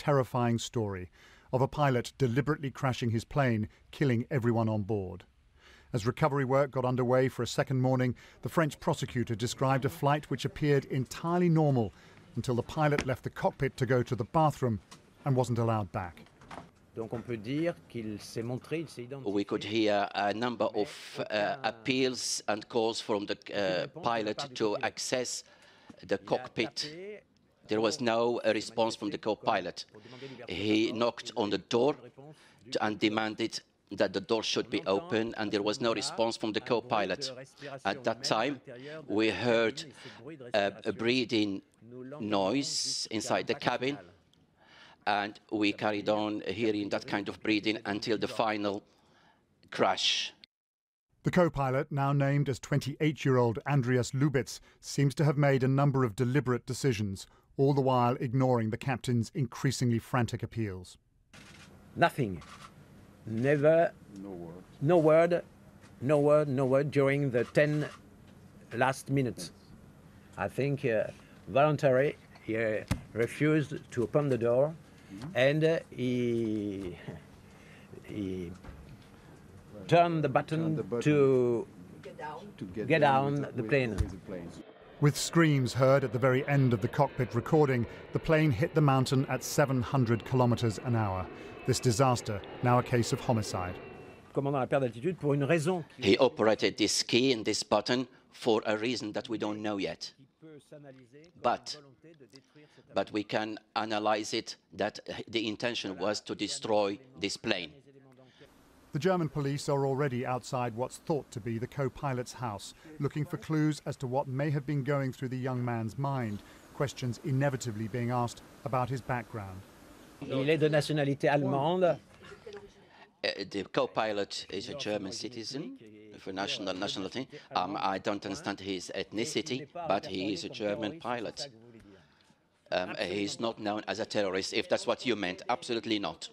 terrifying story of a pilot deliberately crashing his plane, killing everyone on board. As recovery work got underway for a second morning, the French prosecutor described a flight which appeared entirely normal until the pilot left the cockpit to go to the bathroom and wasn't allowed back. We could hear a number of appeals and calls from the pilot to access the cockpit. There was no response from the co-pilot. He knocked on the door and demanded that the door should be open, and there was no response from the co-pilot. At that time, we heard a breathing noise inside the cabin, and we carried on hearing that kind of breathing until the final crash. The co-pilot, now named as 28-year-old Andreas Lubitz, seems to have made a number of deliberate decisions, all the while ignoring the captain's increasingly frantic appeals. Nothing. Never. No word during the 10 last minutes. I think voluntary, he refused to open the door, and he turned the button to get down the plane. With screams heard at the very end of the cockpit recording, the plane hit the mountain at 700 kilometers an hour. This disaster, now a case of homicide. He operated this key and this button for a reason that we don't know yet. But we can analyze it that the intention was to destroy this plane. The German police are already outside what's thought to be the co-pilot's house, looking for clues as to what may have been going through the young man's mind, questions inevitably being asked about his background. Il est de nationalité allemande. The co-pilot is a German citizen for nationality. I don't understand his ethnicity, but he is a German pilot. He's not known as a terrorist, if that's what you meant. Absolutely not.